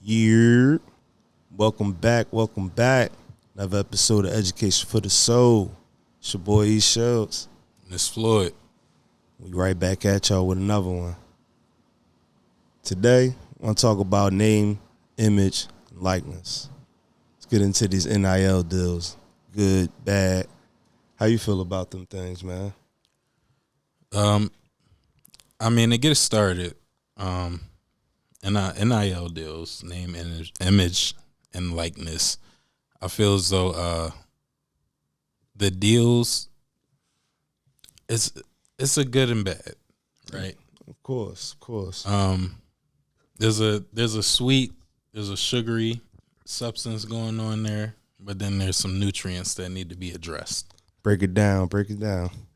Yeah. Welcome back. Another episode of Education for the Soul. It's your boy E. Schultz. Miss Floyd. We right back at y'all with another one. Today, I want to talk about name, image, and likeness. Let's get into these NIL deals. Good, bad. How you feel about them things, man? To get it started, NIL deals, name, image, and likeness. I feel as though the deals, it's a good and bad, right? Of course. There's a sweet, there's a sugary substance going on there, but then there's some nutrients that need to be addressed. Break it down.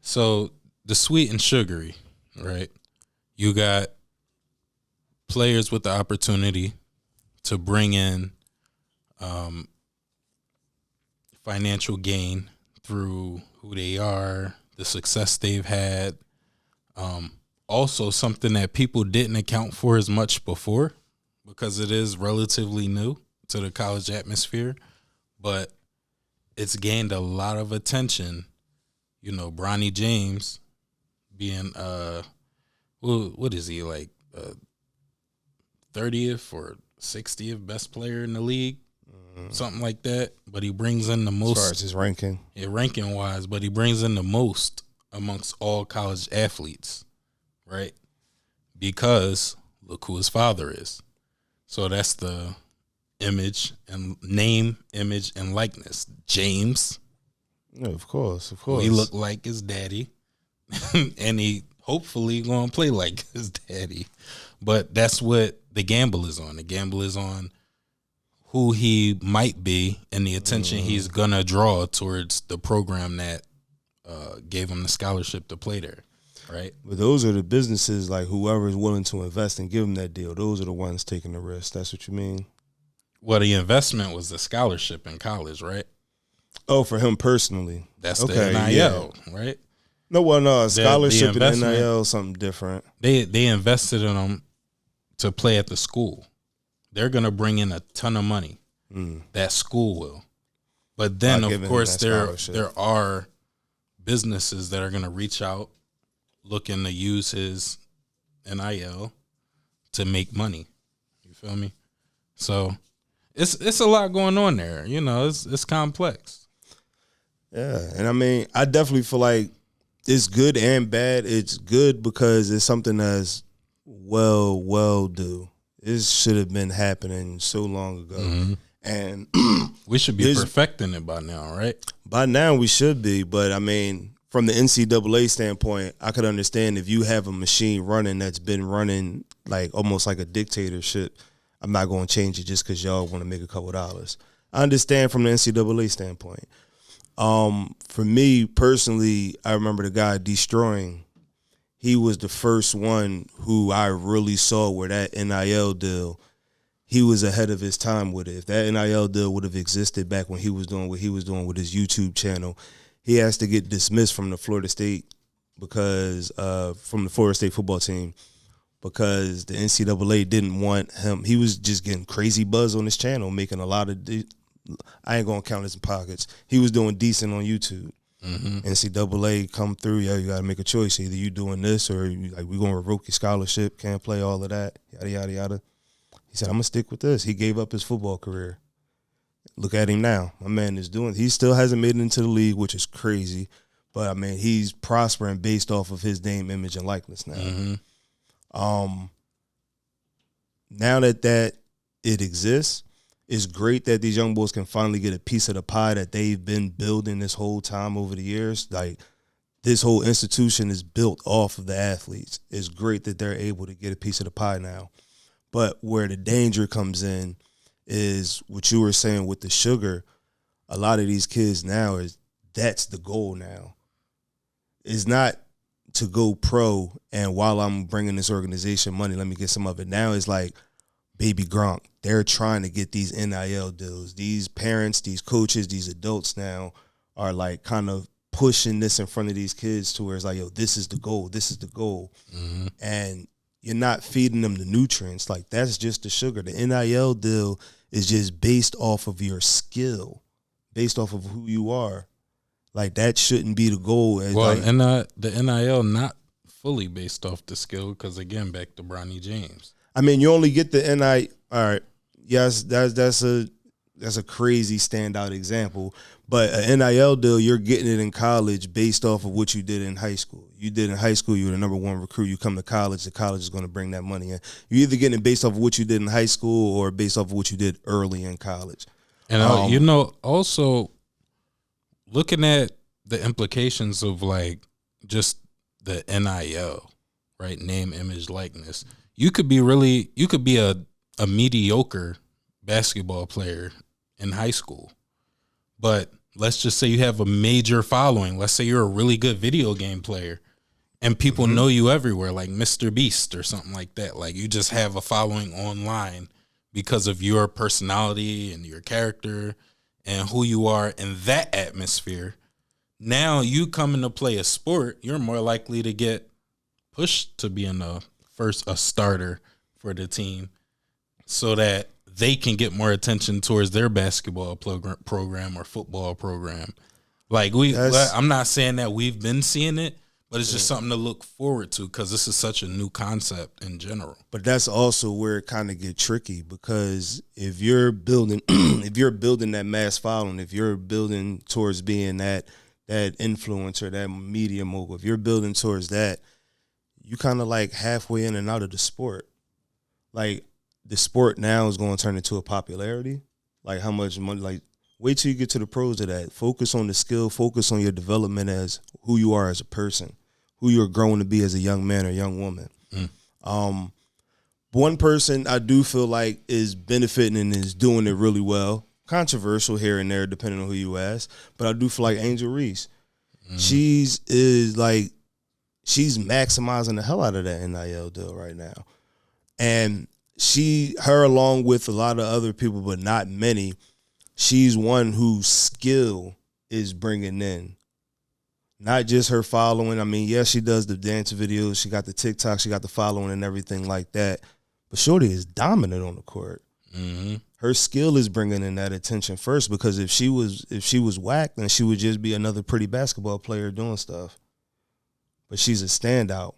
So the sweet and sugary, right? You got players with the opportunity to bring in financial gain through who they are, the success they've had. Also, something that people didn't account for as much before because it is relatively new to the college atmosphere, but it's gained a lot of attention. You know, Bronny James being what is he, like 30th or 60th best player in the league, something like that. But he brings in the most As far as his ranking. Yeah, ranking wise, but he brings in the most amongst all college athletes, right? Because look who his father is. So that's the image and name, image, and likeness. James. Yeah, of course. He looked like his daddy, and he hopefully going to play like his daddy. But that's what the gamble is on. The gamble is on who he might be and the attention he's going to draw towards the program that gave him the scholarship to play there, right? But those are the businesses, like whoever is willing to invest and give him that deal. Those are the ones taking the risk. That's what you mean? Well, the investment was the scholarship in college, right? Oh, for him personally. That's the NIL, right? No, scholarship and NIL, something different. They invested in him to play at the school. They're going to bring in a ton of money. That school will. But then, of course, there are businesses that are going to reach out looking to use his NIL to make money. You feel me? So it's a lot going on there. You know, it's complex. Yeah, and I definitely feel like it's good and bad. It's good because it's something that's well due. This should have been happening so long ago. And we should be perfecting it by now, right? By now we should be, but from the NCAA standpoint, I could understand if you have a machine running that's been running like almost like a dictatorship. I'm not going to change it just because y'all want to make a couple dollars. I understand from the NCAA standpoint. For me personally, I remember the guy Destroying. He was the first one who I really saw where that NIL deal, he was ahead of his time with it. If that NIL deal would have existed back when he was doing what he was doing with his YouTube channel, he has to get dismissed from the Florida State from the Florida State football team because the NCAA didn't want him. He was just getting crazy buzz on his channel, making a lot of I ain't going to count his pockets. He was doing decent on YouTube. NCAA come through, you got to make a choice. Either you doing this or we're going to revoke your scholarship, can't play, all of that, yada, yada, yada. He said, I'm going to stick with this. He gave up his football career. Look at him now. My man is he still hasn't made it into the league, which is crazy. But, he's prospering based off of his name, image, and likeness now. Now that it exists, it's great that these young boys can finally get a piece of the pie that they've been building this whole time over the years. Like, this whole institution is built off of the athletes. It's great that they're able to get a piece of the pie now. But where the danger comes in is what you were saying with the sugar. A lot of these kids now that's the goal now. It's not to go pro and while I'm bringing this organization money, let me get some of it. Now it's like baby Gronk. They're trying to get these NIL deals. These parents, these coaches, these adults now are like kind of pushing this in front of these kids to where it's like, yo, this is the goal. And you're not feeding them the nutrients. Like, that's just the sugar. The NIL deal is just based off of your skill, based off of who you are. Like, that shouldn't be the goal. Well, like, and the NIL not fully based off the skill because, again, back to Bronny James. I mean, you only get the NIL. All right, yes, that's a crazy standout example. But an NIL deal, you're getting it in college based off of what you did in high school. You did in high school, you were the number one recruit. You come to college, the college is going to bring that money in. You're either getting it based off of what you did in high school or based off of what you did early in college. And, also looking at the implications of, like, just the NIL, right? Name, image, likeness. You could be a mediocre basketball player in high school, but let's just say you have a major following. Let's say you're a really good video game player and people know you everywhere, like Mr. Beast or something like that. Like, you just have a following online because of your personality and your character and who you are in that atmosphere. Now you come into play a sport, you're more likely to get pushed to being a starter for the team so that they can get more attention towards their basketball program or football program. Like, I'm not saying that we've been seeing it, but it's just something to look forward to because this is such a new concept in general. But that's also where it kind of get tricky, because if you're building that mass following, if you're building towards being that influencer, that media mogul, if you're building towards that, you kind of like halfway in and out of the sport. Like, the sport now is going to turn into a popularity. Like, how much money, like, wait till you get to the pros of that. Focus on the skill, focus on your development as who you are as a person, who you're growing to be as a young man or young woman. One person I do feel like is benefiting and is doing it really well, controversial here and there depending on who you ask, but I do feel like Angel Reese. She's maximizing the hell out of that NIL deal right now. And her along with a lot of other people, but not many, she's one whose skill is bringing in. Not just her following. I mean, yes, she does the dance videos. She got the TikTok. She got the following and everything like that. But Shorty is dominant on the court. Mm-hmm. Her skill is bringing in that attention first, because if she was whack, then she would just be another pretty basketball player doing stuff. But she's a standout.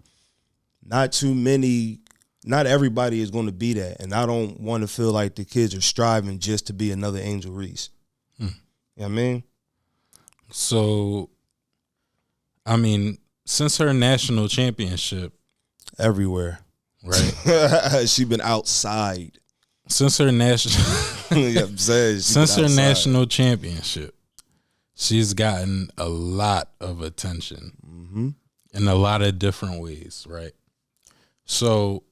Not everybody is going to be that, and I don't want to feel like the kids are striving just to be another Angel Reese. You know what I mean? So, I mean, since her national championship, everywhere, right? She been outside. Since her national, national championship, she's gotten a lot of attention in a lot of different ways, right? So,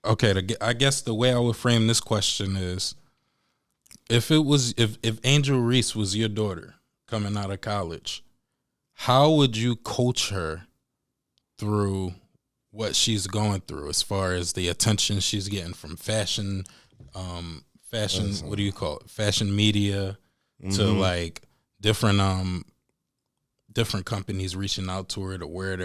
okay, I guess the way I would frame this question is, if Angel Reese was your daughter coming out of college, how would you coach her through what she's going through as far as the attention she's getting from fashion, what do you call it? Fashion media, to like different companies reaching out to her to wear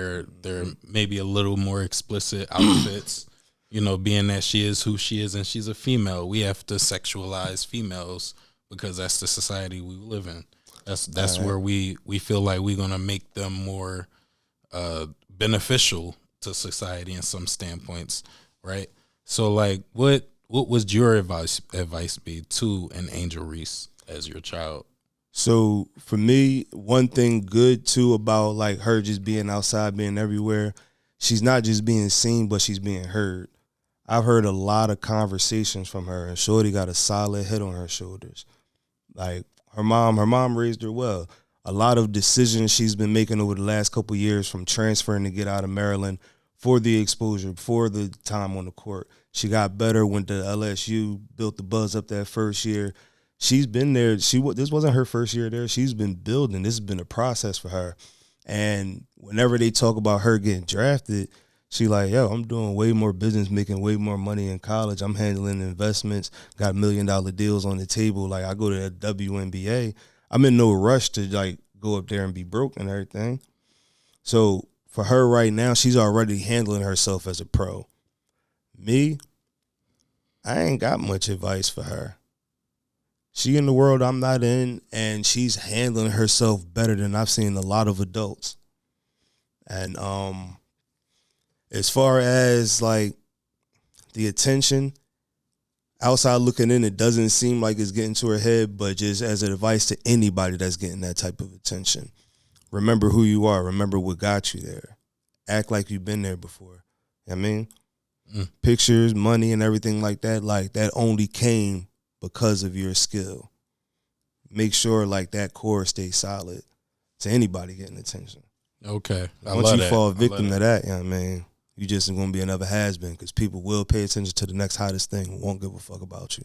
their maybe a little more explicit outfits, being that she is who she is and she's a female. We have to sexualize females because that's the society we live in. That's where we feel like we're gonna make them more beneficial to society in some standpoints, right? So, like, what would your advice be to an Angel Reese as your child? So for me, one thing good too about like her just being outside, being everywhere, she's not just being seen, but she's being heard. I've heard a lot of conversations from her, and Shorty got a solid head on her shoulders. Like, her mom raised her well. A lot of decisions she's been making over the last couple of years, from transferring to get out of Maryland for the exposure, for the time on the court. She got better, went to LSU, built the buzz up that first year. She's been there. This wasn't her first year there. She's been building. This has been a process for her. And whenever they talk about her getting drafted, she like, yo, I'm doing way more business, making way more money in college. I'm handling investments, got $1 million deals on the table. Like, I go to the WNBA. I'm in no rush to like go up there and be broke and everything. So for her right now, she's already handling herself as a pro. Me, I ain't got much advice for her. She in the world I'm not in, and she's handling herself better than I've seen a lot of adults. And as far as like the attention, outside looking in, it doesn't seem like it's getting to her head, but just as an advice to anybody that's getting that type of attention, remember who you are. Remember what got you there. Act like you've been there before. You know what I mean? Pictures, money, and everything like that only came because of your skill. Make sure like that core stays solid to anybody getting attention. Okay. Once you fall victim to that, you know what I mean, you just going to be another has-been, because people will pay attention to the next hottest thing and won't give a fuck about you.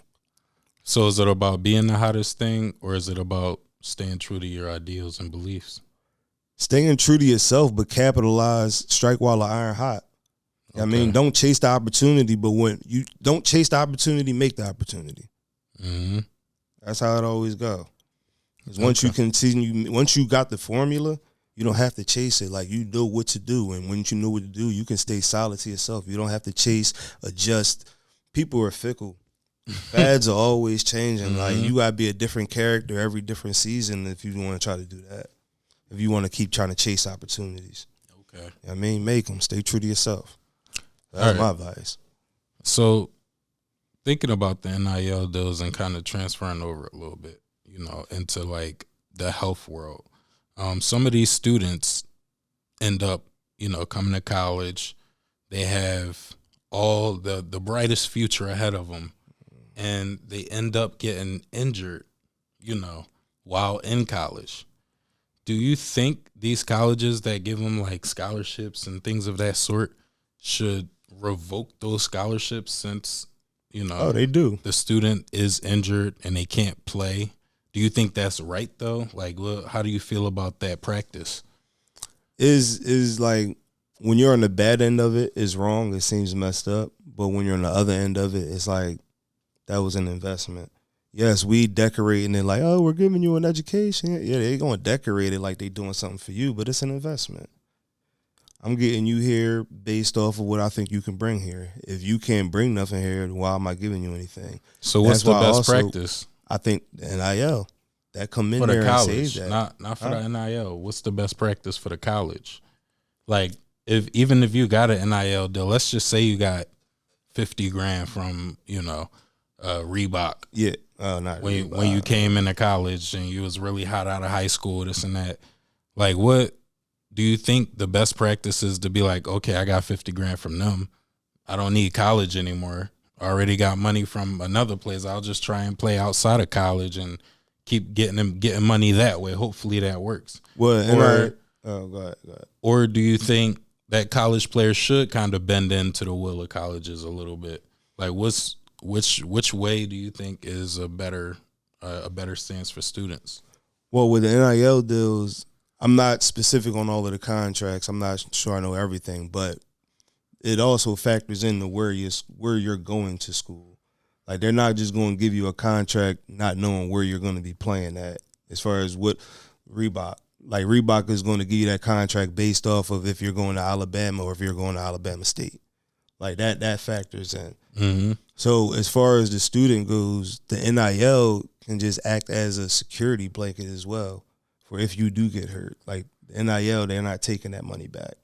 So is it about being the hottest thing, or is it about staying true to your ideals and beliefs? Staying true to yourself, but capitalize, strike while the iron hot. Okay. I mean, don't chase the opportunity, but when you don't chase the opportunity, make the opportunity. Mm-hmm. That's how it always go. Because once you got the formula, you don't have to chase it. Like, you know what to do, and when you know what to do, you can stay solid to yourself. You don't have to chase, adjust. People are fickle. Fads are always changing. Mm-hmm. Like, you gotta be a different character every different season if you want to try to do that. If you want to keep trying to chase opportunities. Okay. You know what I mean, make them. Stay true to yourself. That's my advice. So, thinking about the NIL deals and kind of transferring over a little bit, into like the health world. Some of these students end up, coming to college. They have all the brightest future ahead of them, and they end up getting injured, while in college. Do you think these colleges that give them like scholarships and things of that sort should revoke those scholarships since, they do. The student is injured and they can't play? Do you think that's right though? Like, how do you feel about that practice? Is like, when you're on the bad end of it, it's wrong. It seems messed up. But when you're on the other end of it, it's like, that was an investment. Yes, we decorating it like, oh, we're giving you an education. Yeah, they're going to decorate it like they're doing something for you, but it's an investment. I'm getting you here based off of what I think you can bring here. If you can't bring nothing here, then why am I giving you anything? So what's the best practice? I think the NIL. That come in for there the college, and save that. Not for the NIL. What's the best practice for the college? Like, even if you got an NIL deal, let's just say you got $50,000 from, Reebok. Yeah. Not when you came into college and you was really hot out of high school, this and that. Like, what do you think the best practice is to be like, okay, I got $50,000 from them. I don't need college anymore. I already got money from another place. I'll just try and play outside of college and keep getting money that way. Hopefully that works. Well, go ahead. Or do you think that college players should kind of bend into the will of colleges a little bit? Like, which way do you think is a better stance for students? Well, with the NIL deals, I'm not specific on all of the contracts. I'm not sure I know everything, but it also factors into where you're going to school. Like, they're not just going to give you a contract not knowing where you're going to be playing at. As far as what Reebok, like, Reebok is going to give you that contract based off of if you're going to Alabama or if you're going to Alabama State. Like, that factors in. Mm-hmm. So as far as the student goes, the NIL can just act as a security blanket as well for if you do get hurt. Like, the NIL, they're not taking that money back.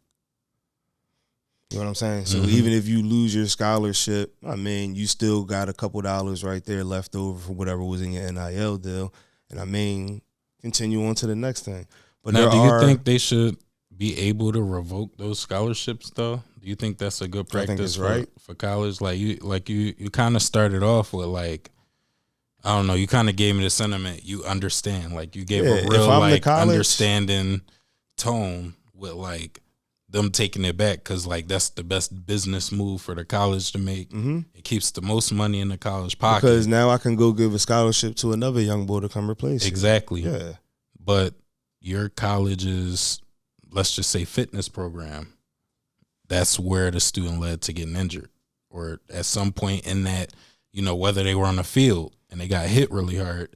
You know what I'm saying? So even if you lose your scholarship, I mean, you still got a couple dollars right there left over for whatever was in your NIL deal. And I mean, continue on to the next thing. But now, do you think they should be able to revoke those scholarships though? Do you think that's a good practice for college? Like you kind of started off with, like, I don't know, you kind of gave me the sentiment you understand. Like, you gave a real like understanding tone with like them taking it back, because like that's the best business move for the college to make. Mm-hmm. It keeps the most money in the college pocket. Because now I can go give a scholarship to another young boy to come replace exactly. You. Yeah. But your college's, let's just say, fitness program, that's where the student led to getting injured, or at some point in that, whether they were on the field and they got hit really hard,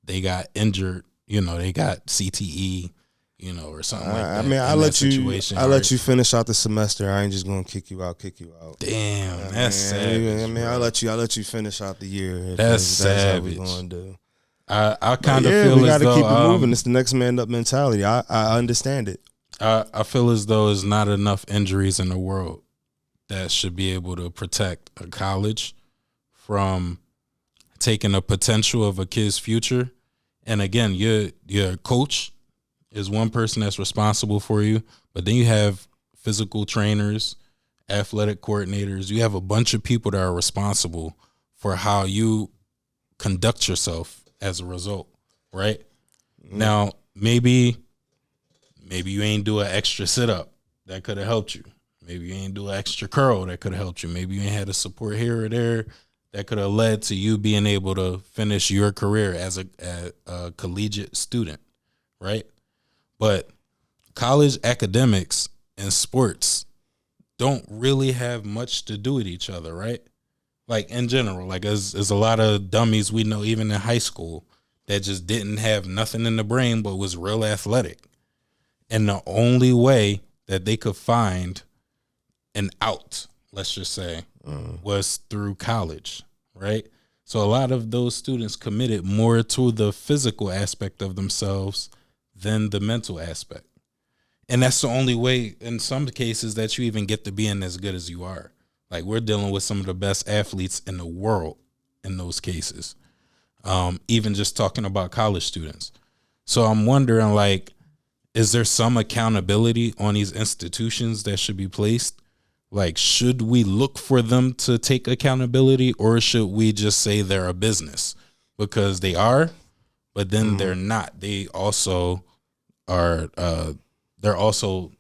they got injured, they got CTE, or something like that. I mean, I let you finish out the semester. I ain't just gonna kick you out. Damn, that's savage. I mean, bro. I let you finish out the year. That's savage. How we savage. gonna do. I kind of feel we as gotta though keep it moving. It's the next man up mentality. I understand it. I feel as though there's not enough injuries in the world that should be able to protect a college from taking the potential of a kid's future. And again, your coach is one person that's responsible for you, but then you have physical trainers, athletic coordinators. You have a bunch of people that are responsible for how you conduct yourself as a result, right? Now, maybe you ain't do an extra sit-up that could have helped you. Maybe you ain't do an extra curl that could have helped you. Maybe you ain't had a support here or there that could have led to you being able to finish your career as a collegiate student, right? But college academics and sports don't really have much to do with each other, right? Like in general, like there's a lot of dummies we know even in high school that just didn't have nothing in the brain but was real athletic. And the only way that they could find an out, let's just say, was through college, right? So a lot of those students committed more to the physical aspect of themselves than the mental aspect. And that's the only way in some cases that you even get to being as good as you are. Like we're dealing with some of the best athletes in the world in those cases. Even just talking about college students. So I'm wondering, like, is there some accountability on these institutions that should be placed? Like, should we look for them to take accountability, or should we just say they're a business? Because they are, but then they're not. They also are. They're also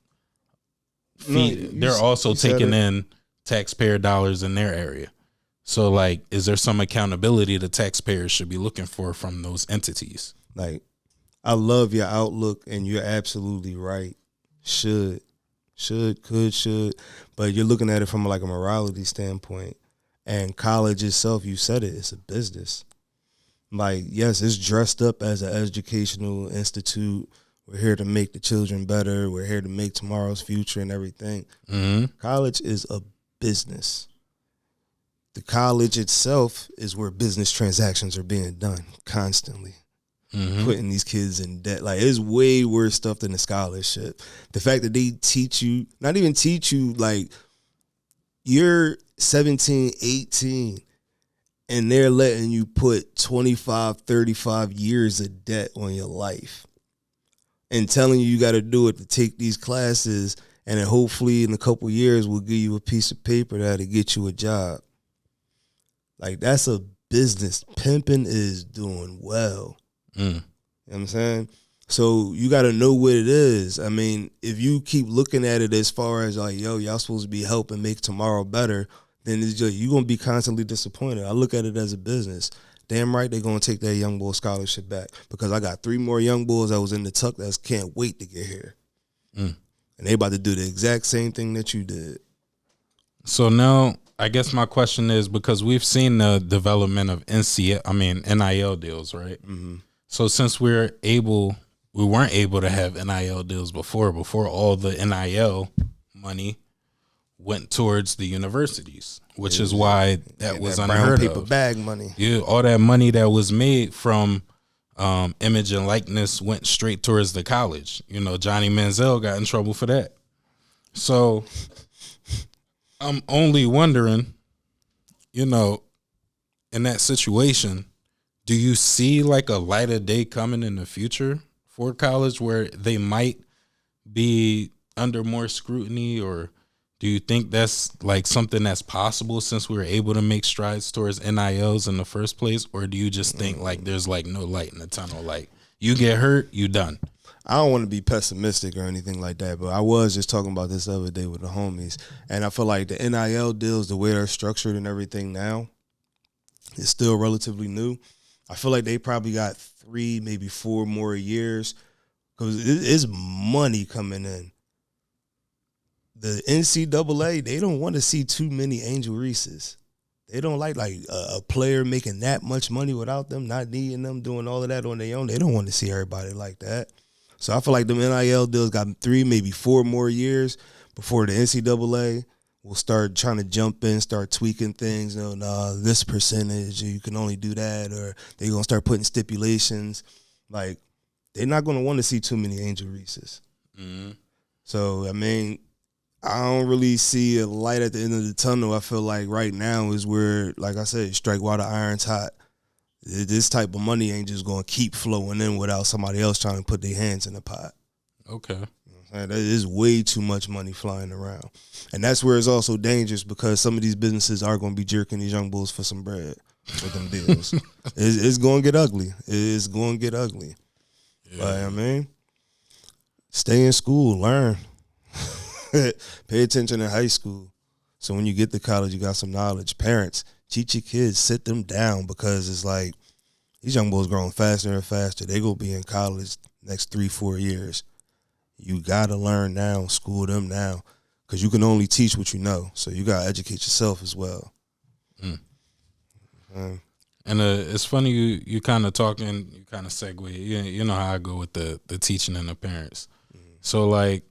taking in taxpayer dollars in their area. So, like, is there some accountability the taxpayers should be looking for from those entities? Like, I love your outlook, and you're absolutely right. Should, but you're looking at it from like a morality standpoint. And college itself, you said it, it's a business. Like, yes, it's dressed up as an educational institute. We're here to make the children better. We're here to make tomorrow's future and everything. College is a business. The college itself is where business transactions are being done constantly. Putting these kids in debt. Like, it's way worse stuff than the scholarship. The fact that they teach you, not even teach you, like, you're 17, 18, and they're letting you put 25, 35 years of debt on your life and telling you got to do it to take these classes, and then hopefully in a couple years we'll give you a piece of paper that'll get you a job. Like, that's a business. Pimping is doing well. You know what I'm saying? So you got to know what it is. I mean, if you keep looking at it as far as like, yo, y'all supposed to be helping make tomorrow better, then it's just, you're going to be constantly disappointed. I look at it as a business. Damn right they're going to take that young boy scholarship back, because I got 3 more young boys that was in the tuck that can't wait to get here. And they about to do the exact same thing that you did. So now I guess my question is, because we've seen the development of NIL deals, right? So since we weren't able to have NIL deals before all the NIL money went towards the universities, which is why that was unheard brown paper of. Bag money. Yeah, all that money that was made from image and likeness went straight towards the college. You know, Johnny Manziel got in trouble for that. So I'm only wondering, you know, in that situation, do you see like a light of day coming in the future for college where they might be under more scrutiny, or do you think that's like something that's possible since we were able to make strides towards NILs in the first place? Or do you just think like there's like no light in the tunnel? Like, you get hurt, you done. I don't want to be pessimistic or anything like that, but I was just talking about this the other day with the homies, and I feel like the NIL deals, the way they're structured and everything now, is still relatively new. I feel like they probably got 3, maybe 4 more years, because it's money coming in. The NCAA, they don't want to see too many Angel Reeses. They don't like a player making that much money without them, not needing them, doing all of that on their own. They don't want to see everybody like that. So I feel like them NIL deals got 3, maybe 4 more years before the NCAA will start trying to jump in, start tweaking things. This percentage, you can only do that, or they're going to start putting stipulations. Like, they're not going to want to see too many Angel Reeses. Mm-hmm. So, I mean, I don't really see a light at the end of the tunnel. I feel like right now is where, like I said, strike while the iron's hot. This type of money ain't just going to keep flowing in without somebody else trying to put their hands in the pot. Okay. There is way too much money flying around. And that's where it's also dangerous, because some of these businesses are going to be jerking these young bulls for some bread with them deals. It's going to get ugly. It's going to get ugly. Yeah. But, I mean, stay in school, learn. Pay attention in high school. So when you get to college, you got some knowledge. Parents, teach your kids, sit them down, because it's like these young boys growing faster and faster. They going to be in college next 3-4 years. You got to learn now, school them now, because you can only teach what you know. So you got to educate yourself as well. Mm. And it's funny you kind of talking, you kind of segue. You know how I go with the teaching and the parents. Mm. So, like,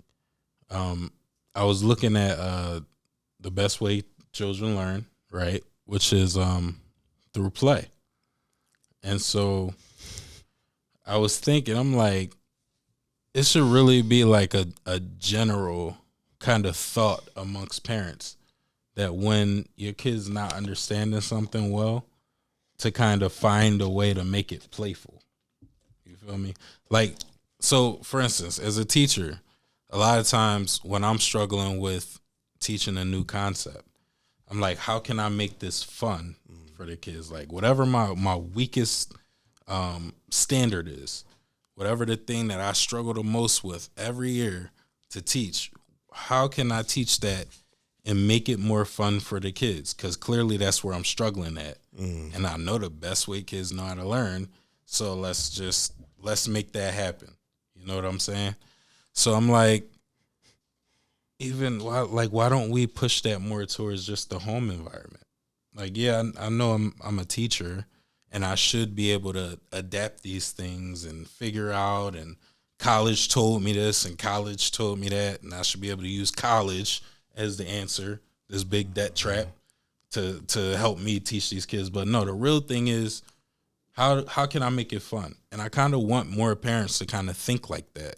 I was looking at the best way children learn, right, which is through play. And so I was thinking, I'm like, it should really be like a general kind of thought amongst parents that when your kid's not understanding something well, to kind of find a way to make it playful. You feel me? Like, so for instance, as a teacher, a lot of times when I'm struggling with teaching a new concept, I'm like, how can I make this fun for the kids? Like, whatever my weakest standard is, whatever the thing that I struggle the most with every year to teach, how can I teach that and make it more fun for the kids? Because clearly that's where I'm struggling at. And I know the best way kids know how to learn. So let's make that happen. You know what I'm saying? So I'm like, why don't we push that more towards just the home environment? Like, yeah, I know I'm a teacher, and I should be able to adapt these things and figure out, and college told me this and college told me that, and I should be able to use college as the answer, this big debt trap, to help me teach these kids. But no, the real thing is, how can I make it fun? And I kind of want more parents to kind of think like that.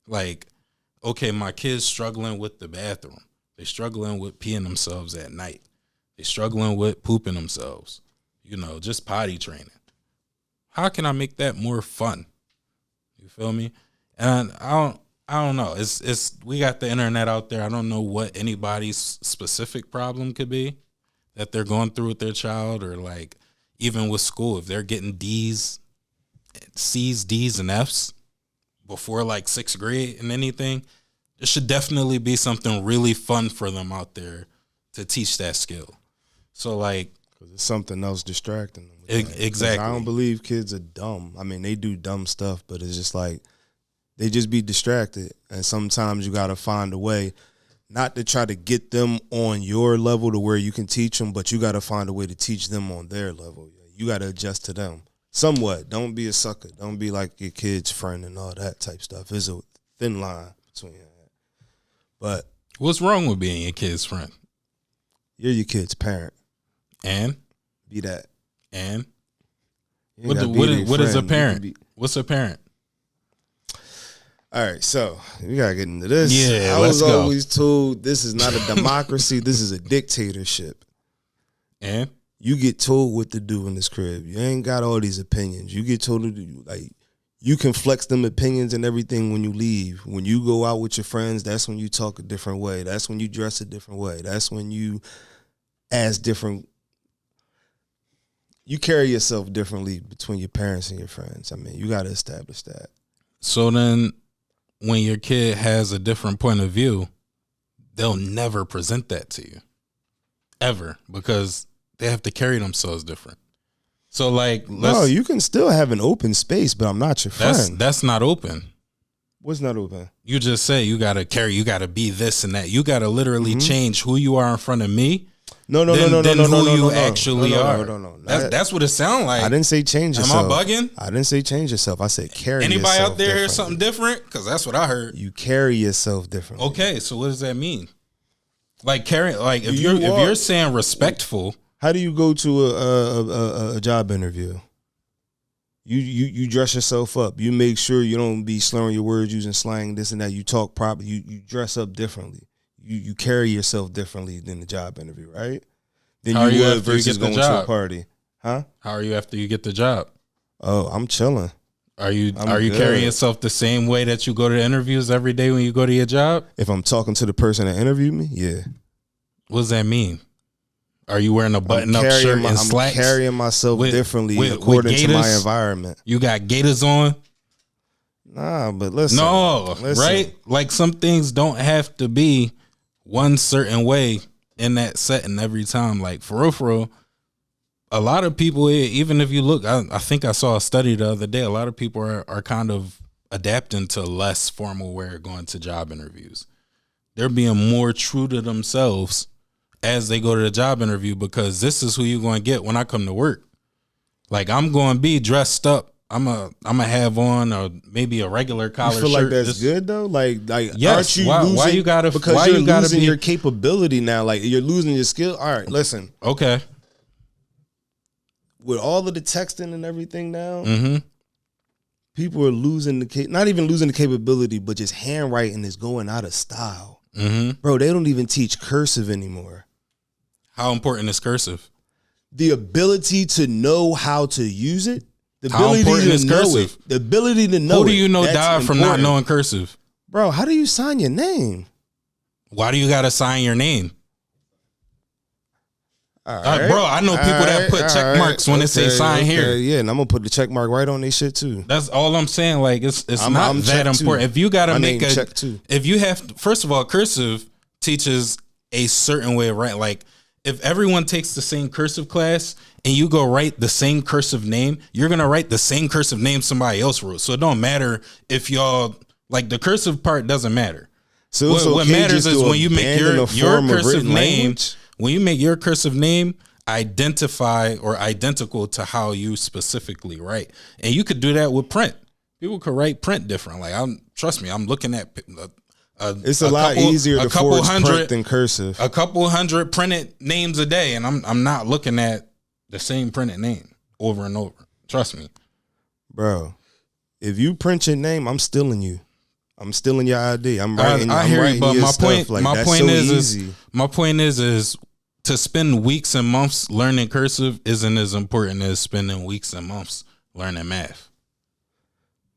Like, okay, my kid's struggling with the bathroom. They're struggling with peeing themselves at night. They're struggling with pooping themselves. Just potty training. How can I make that more fun? You feel me? And I don't know. It's we got the internet out there. I don't know what anybody's specific problem could be that they're going through with their child, or like even with school, if they're getting D's, C's, D's, and F's before like 6th grade and anything, there should definitely be something really fun for them out there to teach that skill. So like, because it's something else distracting them. Exactly. I don't believe kids are dumb. I mean, they do dumb stuff, but it's just like they just be distracted. And sometimes you got to find a way not to try to get them on your level to where you can teach them, but you got to find a way to teach them on their level. You got to adjust to them somewhat. Don't be a sucker. Don't be like your kid's friend and all that type stuff. There's a thin line between that. But what's wrong with being your kid's friend? You're your kid's parent. And? Be that. And? What is a parent? What's a parent? All right, so we got to get into this. Yeah, I was always told this is not a democracy. This is a dictatorship. And? You get told what to do in this crib. You ain't got all these opinions. You get told to do, like, you can flex them opinions and everything when you leave. When you go out with your friends, that's when you talk a different way. That's when you dress a different way. That's when you ask different. You carry yourself differently between your parents and your friends. I mean, you got to establish that. So then when your kid has a different point of view, they'll never present that to you. Ever. Because they have to carry themselves different. So like, no, you can still have an open space, but I'm not your friend. That's not open. What's not open? You just say you got to be this and that. You got to literally change who you are in front of me No. than who you No. actually are. No. That's what it sounds like. I didn't say change yourself. Am I bugging? I didn't say change yourself. I said carry Anybody yourself out there hear differently. something different? Because that's what I heard. You carry yourself differently. Okay, so what does that mean? Like carrying, like if You you're saying respectful, how do you go to a job interview? You dress yourself up. You make sure you don't be slurring your words, using slang, this and that. You talk properly. You dress up differently. You carry yourself differently than the job interview, right? Than How are you would after you versus get the going to a job? party, huh? how are you after you get the job? Oh, I'm chilling. Are you good. carrying yourself the same way that you go to interviews every day when you go to your job? If I'm talking to the person that interviewed me, yeah. What does that mean? Are you wearing a button-up shirt and slacks? I'm carrying myself differently with according to my gators? environment. You got gators on? Nah, but listen. No, right? Like some things don't have to be one certain way in that setting every time. Like for real, a lot of people, even if you look, I think I saw a study the other day, a lot of people are kind of adapting to less formal wear going to job interviews. They're being more true to themselves as they go to the job interview, because this is who you're going to get when I come to work. Like I'm going to be dressed up. I'm a have on maybe a regular collar shirt. You feel like that's good though? Like yes. Aren't you why losing? you gotta? Because why you're you gotta losing be, your capability now. Like you're losing your skill. All right, listen. Okay. With all of the texting and everything now, Mm-hmm. people are losing not even losing the capability, but just handwriting is going out of style. Mm-hmm. Bro, they don't even teach cursive anymore. How important is cursive? The ability to know how to use it. The How ability important to is know cursive? it. The ability to know Who do it, you know that's died from not important. knowing cursive? Bro, how do you sign your name? Why do you got to sign your name? All right. Bro, I know people that put check marks when they say sign here. Yeah, and I'm gonna put the check mark right on their shit too. That's all I'm saying. Like it's I'm not that check important. too. If you got to My make name a check too. if you have, first of all, cursive teaches a certain way of writing. Like if everyone takes the same cursive class and you go write the same cursive name, you're gonna write the same cursive name somebody else wrote. So it don't matter if y'all, like, the cursive part doesn't matter. So what matters is when you make your cursive name. language? When you make your cursive name identify or identical to how you specifically write, and you could do that with print. People could write print different. Like trust me, I'm looking at It's a lot easier to forge print than cursive. A couple hundred printed names a day, and I'm not looking at the same printed name over and over. Trust me, bro. If you print your name, I'm stealing you. I'm stealing your ID. I'm writing. I hear you, but your my stuff. point. Like, my that's point so is easy. my point is to spend weeks and months learning cursive isn't as important as spending weeks and months learning math.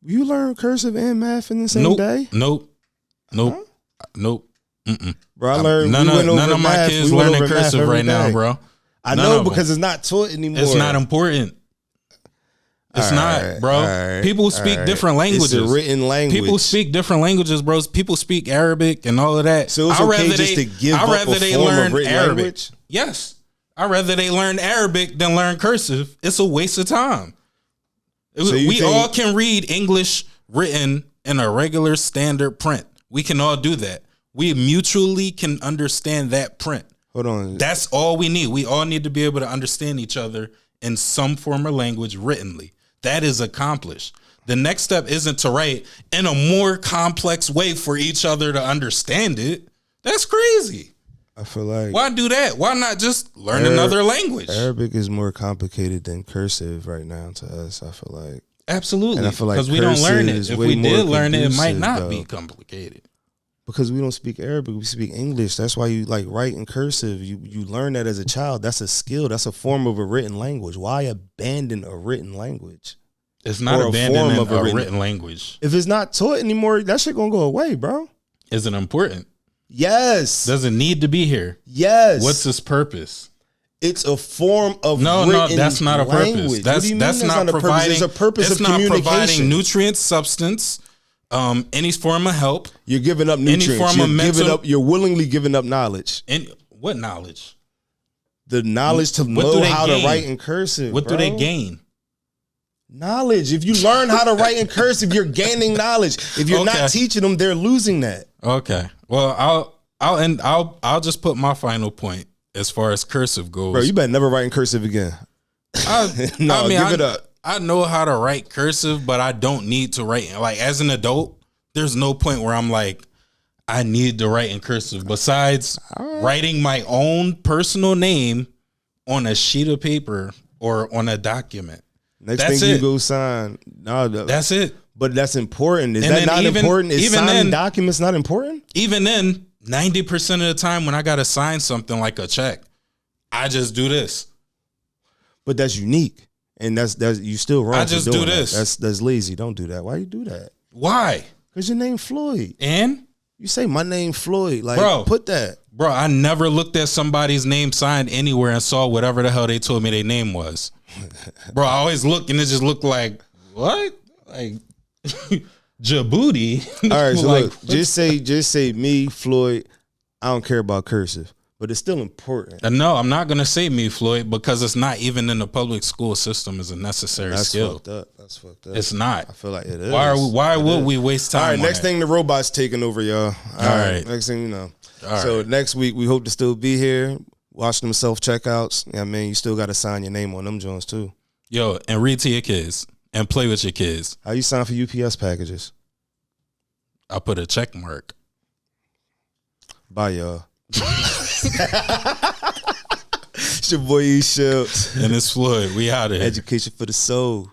You learn cursive and math in the same day? Nope. Huh? Nope. Mm-mm. Bro, I learned. None of my math. kids We went learning over math cursive every right now, day. bro. I None know of them. because it's not taught anymore. It's not important. It's All not, right, bro. all right, People speak all right. different languages. It's a written language. People speak different languages, bro. People speak Arabic and all of that. So it's okay just to give up a form of written language? Yes. I'd rather they learn Arabic than learn cursive. It's a waste of time. We all can read English written in a regular standard print. We can all do that. We mutually can understand that print. Hold on. That's all we need. We all need to be able to understand each other in some form of language writtenly. That is accomplished. The next step isn't to write in a more complex way for each other to understand it. That's crazy. I feel like, why do that? Why not just learn another language? Arabic is more complicated than cursive right now to us, I feel like. Absolutely. And I feel like because we don't learn it. cursive If is we way did more learn it, it might conducive, not though. be complicated. Because we don't speak Arabic, we speak English. That's why you like write in cursive. You learn that as a child. That's a skill. That's a form of a written language. Why abandon a written language? It's not Or a abandoning form of a a written language. If it's not taught anymore, that shit gonna go away, bro. Is it important? Yes. Does it need to be here? Yes. What's its purpose? It's a form of No, that's not a language. purpose. What do you mean That's not a purpose? providing. It's a purpose it's of not communication. providing nutrients, substance, any form of help. You're giving up nutrients. You're willingly giving up knowledge. And what knowledge? The knowledge to know how to write in cursive. What do they gain? Knowledge. If you learn how to write in cursive, you're gaining knowledge. If you're not teaching them, they're losing that. Okay. Well, I'll just put my final point as far as cursive goes. Bro, you better never write in cursive again. No, give it up. I know how to write cursive, but I don't need to write. Like, as an adult, there's no point where I'm like, I need to write in cursive besides writing my own personal name on a sheet of paper or on a document. Next thing you go sign. No, that's it. But that's important. Is that not important? Is signing documents not important? Even then, 90% of the time when I got to sign something like a check, I just do this. But that's unique. And that's you still wrong. I just do this. That's lazy. Don't do that. Why you do that? Why? Because your name Floyd. And? You say my name Floyd. Like, bro, put that. Bro, I never looked at somebody's name signed anywhere and saw whatever the hell they told me their name was. Bro, I always look and it just looked like, what? Like, Djibouti. All right, so like, look, just say me, Floyd. I don't care about cursive, but it's still important. No, I'm not gonna say me, Floyd, because it's not even in the public school system as a necessary skill. That's fucked up. It's not. I feel like it is. Why would we waste time? All right, next thing, the robot's taking over, y'all. All right. Next thing you know. So next week we hope to still be here. Watch them self checkouts. Yeah, man, you still got to sign your name on them joints too. Yo, and read to your kids and play with your kids. How you sign for UPS packages? I put a check mark. Bye, y'all. It's your boy E. Shields. And it's Floyd. We out of here. Education for the soul.